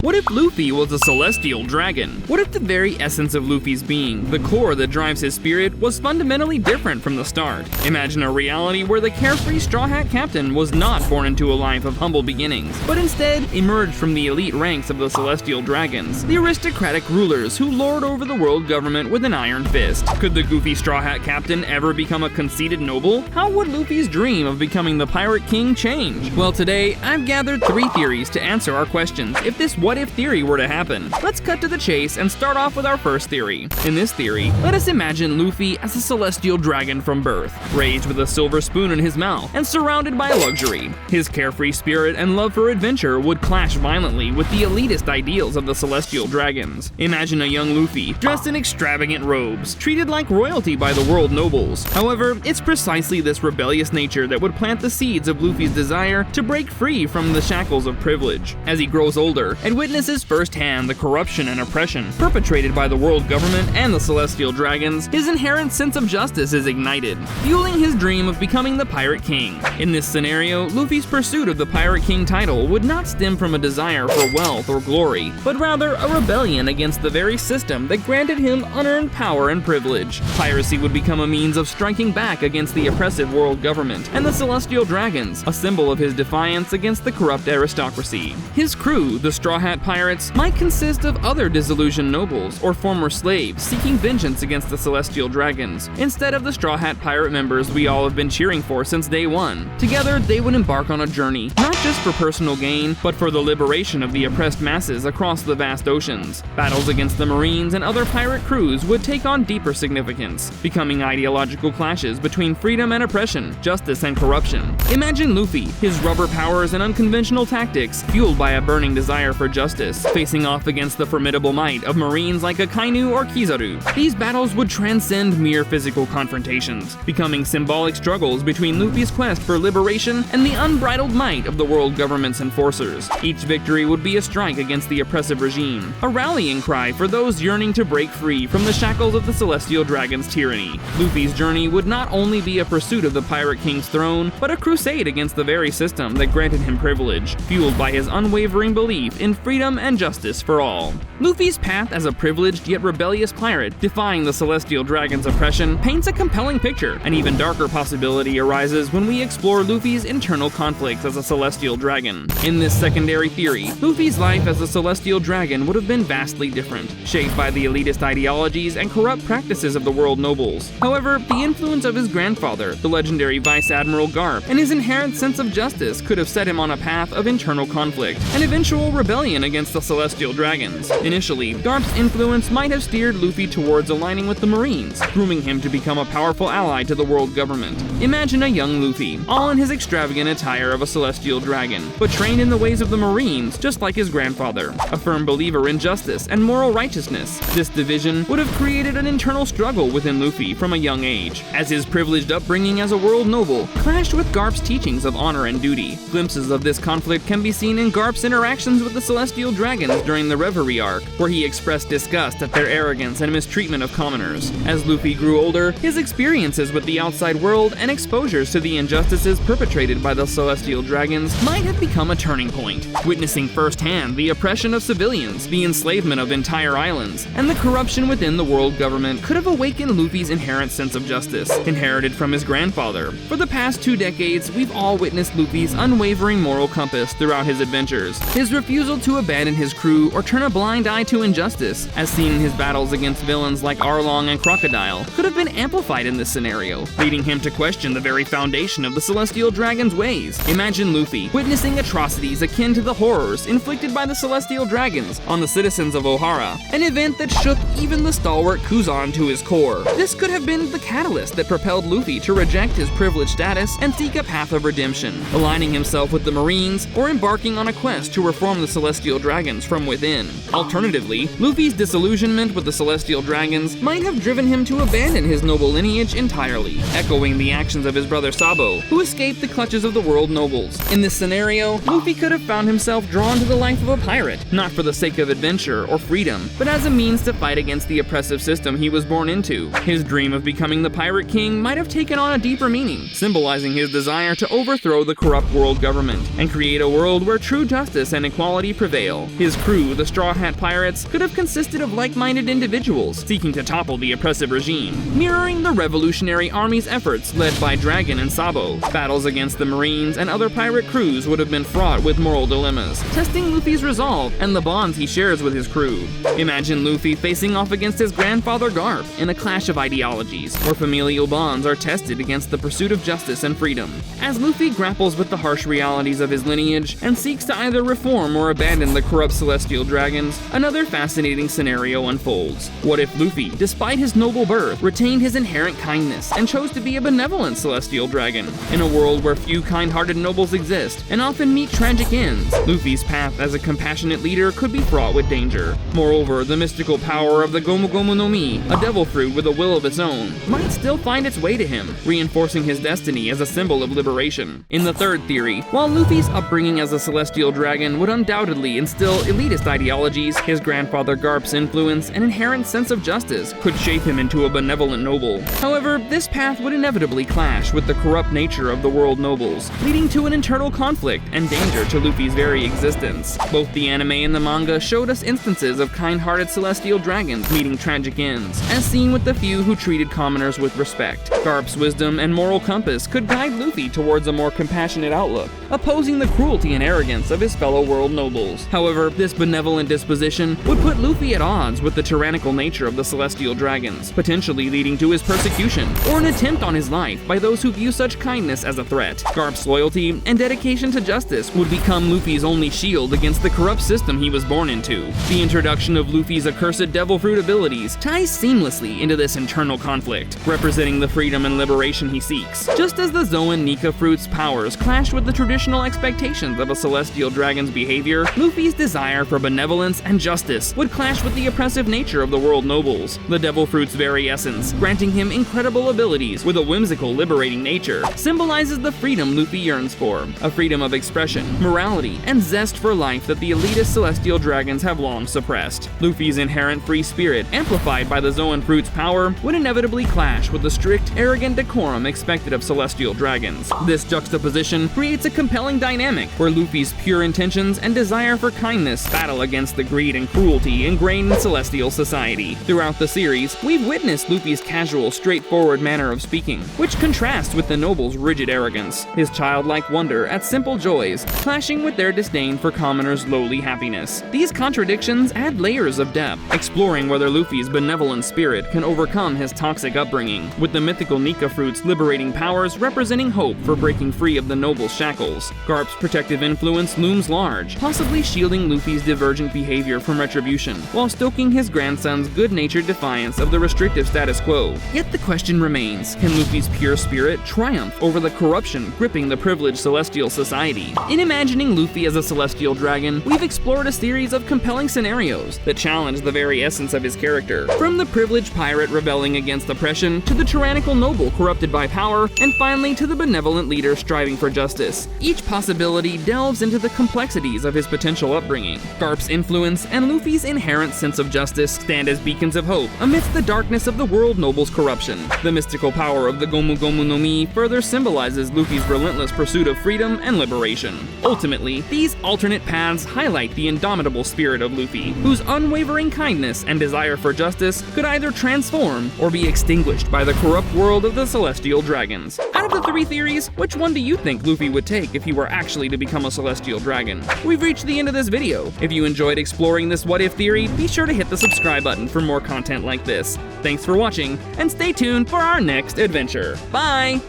What if Luffy was a celestial dragon? What if the very essence of Luffy's being, the core that drives his spirit, was fundamentally different from the start? Imagine a reality where the carefree Straw Hat Captain was not born into a life of humble beginnings, but instead emerged from the elite ranks of the celestial dragons, the aristocratic rulers who lord over the world government with an iron fist. Could the goofy Straw Hat Captain ever become a conceited noble? How would Luffy's dream of becoming the Pirate King change? Well, today, I've gathered 3 theories to answer our questions if this what-if theory were to happen. Let's cut to the chase and start off with our first theory. In this theory, let us imagine Luffy as a celestial dragon from birth, raised with a silver spoon in his mouth and surrounded by luxury. His carefree spirit and love for adventure would clash violently with the elitist ideals of the celestial dragons. Imagine a young Luffy, dressed in extravagant robes, treated like royalty by the world nobles. However, it's precisely this rebellious nature that would plant the seeds of Luffy's desire to break free from the shackles of privilege. As he grows older and witnesses firsthand the corruption and oppression perpetrated by the world government and the celestial dragons, his inherent sense of justice is ignited, fueling his dream of becoming the Pirate King. In this scenario, Luffy's pursuit of the Pirate King title would not stem from a desire for wealth or glory, but rather a rebellion against the very system that granted him unearned power and privilege. Piracy would become a means of striking back against the oppressive world government and the celestial dragons, a symbol of his defiance against the corrupt aristocracy. His crew, the Straw Hat Pirates, might consist of other disillusioned nobles or former slaves seeking vengeance against the celestial dragons, instead of the Straw Hat Pirate members we all have been cheering for since day one. Together, they would embark on a journey, not just for personal gain, but for the liberation of the oppressed masses across the vast oceans. Battles against the Marines and other pirate crews would take on deeper significance, becoming ideological clashes between freedom and oppression, justice and corruption. Imagine Luffy, his rubber powers and unconventional tactics, fueled by a burning desire for justice, facing off against the formidable might of Marines like Akainu or Kizaru. These battles would transcend mere physical confrontations, becoming symbolic struggles between Luffy's quest for liberation and the unbridled might of the world government's enforcers. Each victory would be a strike against the oppressive regime, a rallying cry for those yearning to break free from the shackles of the celestial dragon's tyranny. Luffy's journey would not only be a pursuit of the Pirate King's throne, but a crusade against the very system that granted him privilege, fueled by his unwavering belief in freedom and justice for all. Luffy's path as a privileged yet rebellious pirate, defying the celestial dragon's oppression, paints a compelling picture. An even darker possibility arises when we explore Luffy's internal conflicts as a celestial dragon. In this secondary theory, Luffy's life as a celestial dragon would have been vastly different, shaped by the elitist ideologies and corrupt practices of the world nobles. However, the influence of his grandfather, the legendary Vice Admiral Garp, and his inherent sense of justice could have set him on a path of internal conflict and eventual rebellion against the celestial dragons. Initially, Garp's influence might have steered Luffy towards aligning with the Marines, grooming him to become a powerful ally to the world government. Imagine a young Luffy, all in his extravagant attire of a celestial dragon, but trained in the ways of the Marines just like his grandfather, a firm believer in justice and moral righteousness. This division would have created an internal struggle within Luffy from a young age, as his privileged upbringing as a world noble clashed with Garp's teachings of honor and duty. Glimpses of this conflict can be seen in Garp's interactions with the celestial dragons during the Reverie arc, where he expressed disgust at their arrogance and mistreatment of commoners. As Luffy grew older, his experiences with the outside world and exposures to the injustices perpetrated by the celestial dragons might have become a turning point, witnessing firsthand the oppression of civilians, the enslavement of entire islands, and the corruption within the world government could have awakened Luffy's inherent sense of justice, inherited from his grandfather. For the past 2 decades, we've all witnessed Luffy's unwavering moral compass throughout his adventures. His refusal to abandon his crew or turn a blind eye to injustice, as seen in his battles against villains like Arlong and Crocodile, could have been amplified in this scenario, leading him to question the very foundation of the celestial dragon's ways. Imagine Luffy witnessing atrocities akin to the horrors inflicted by the celestial dragons on the citizens of Ohara, an event that shook even the stalwart Kuzan to his core. This could have been the catalyst that propelled Luffy to reject his privileged status and seek a path of redemption, aligning himself with the Marines or embarking on a quest to reform the celestial dragons from within. Alternatively, Luffy's disillusionment with the celestial dragons might have driven him to abandon his noble lineage entirely, echoing the actions of his brother Sabo, who escaped the clutches of the world nobles. In this scenario, Luffy could have found himself drawn to the life of a pirate, not for the sake of adventure or freedom, but as a means to fight against the oppressive system he was born into. His dream of becoming the Pirate King might have taken on a deeper meaning, symbolizing his desire to overthrow the corrupt world government and create a world where true justice and equality prevail. fail. His crew, the Straw Hat Pirates, could have consisted of like-minded individuals seeking to topple the oppressive regime, mirroring the Revolutionary Army's efforts led by Dragon and Sabo. Battles against the Marines and other pirate crews would have been fraught with moral dilemmas, testing Luffy's resolve and the bonds he shares with his crew. Imagine Luffy facing off against his grandfather Garp in a clash of ideologies, where familial bonds are tested against the pursuit of justice and freedom. As Luffy grapples with the harsh realities of his lineage and seeks to either reform or abandon the corrupt celestial dragons, another fascinating scenario unfolds. What if Luffy, despite his noble birth, retained his inherent kindness and chose to be a benevolent celestial dragon? In a world where few kind-hearted nobles exist and often meet tragic ends, Luffy's path as a compassionate leader could be fraught with danger. Moreover, the mystical power of the Gomu Gomu no Mi, a devil fruit with a will of its own, might still find its way to him, reinforcing his destiny as a symbol of liberation. In the third theory, while Luffy's upbringing as a celestial dragon would undoubtedly instill elitist ideologies, his grandfather Garp's influence and inherent sense of justice could shape him into a benevolent noble. However, this path would inevitably clash with the corrupt nature of the world nobles, leading to an internal conflict and danger to Luffy's very existence. Both the anime and the manga showed us instances of kind-hearted celestial dragons meeting tragic ends, as seen with the few who treated commoners with respect. Garp's wisdom and moral compass could guide Luffy towards a more compassionate outlook, opposing the cruelty and arrogance of his fellow world nobles. However, this benevolent disposition would put Luffy at odds with the tyrannical nature of the celestial dragons, potentially leading to his persecution or an attempt on his life by those who view such kindness as a threat. Garp's loyalty and dedication to justice would become Luffy's only shield against the corrupt system he was born into. The introduction of Luffy's accursed devil fruit abilities ties seamlessly into this internal conflict, representing the freedom and liberation he seeks. Just as the Zoan Nika fruit's powers clash with the traditional expectations of a celestial dragon's behavior, Luffy's desire for benevolence and justice would clash with the oppressive nature of the world nobles. The devil fruit's very essence, granting him incredible abilities with a whimsical, liberating nature, symbolizes the freedom Luffy yearns for, a freedom of expression, morality, and zest for life that the elitist celestial dragons have long suppressed. Luffy's inherent free spirit, amplified by the Zoan fruit's power, would inevitably clash with the strict, arrogant decorum expected of celestial dragons. This juxtaposition creates a compelling dynamic where Luffy's pure intentions and desire for kindness battle against the greed and cruelty ingrained in celestial society. Throughout the series, we've witnessed Luffy's casual, straightforward manner of speaking, which contrasts with the noble's rigid arrogance, his childlike wonder at simple joys, clashing with their disdain for commoners' lowly happiness. These contradictions add layers of depth, exploring whether Luffy's benevolent spirit can overcome his toxic upbringing, with the mythical Nika fruit's liberating powers representing hope for breaking free of the noble's shackles. Garp's protective influence looms large, possibly shielding Luffy's divergent behavior from retribution, while stoking his grandson's good-natured defiance of the restrictive status quo. Yet the question remains, can Luffy's pure spirit triumph over the corruption gripping the privileged celestial society? In imagining Luffy as a celestial dragon, we've explored a series of compelling scenarios that challenge the very essence of his character. From the privileged pirate rebelling against oppression, to the tyrannical noble corrupted by power, and finally to the benevolent leader striving for justice. Each possibility delves into the complexities of his potential upbringing. Garp's influence and Luffy's inherent sense of justice stand as beacons of hope amidst the darkness of the world noble's corruption. The mystical power of the Gomu Gomu no Mi further symbolizes Luffy's relentless pursuit of freedom and liberation. Ultimately, these alternate paths highlight the indomitable spirit of Luffy, whose unwavering kindness and desire for justice could either transform or be extinguished by the corrupt world of the celestial dragons. Out of the three theories, which one do you think Luffy would take if he were actually to become a celestial dragon? We've reached the end of this video. If you enjoyed exploring this what-if theory, be sure to hit the subscribe button for more content like this. Thanks for watching, and stay tuned for our next adventure. Bye!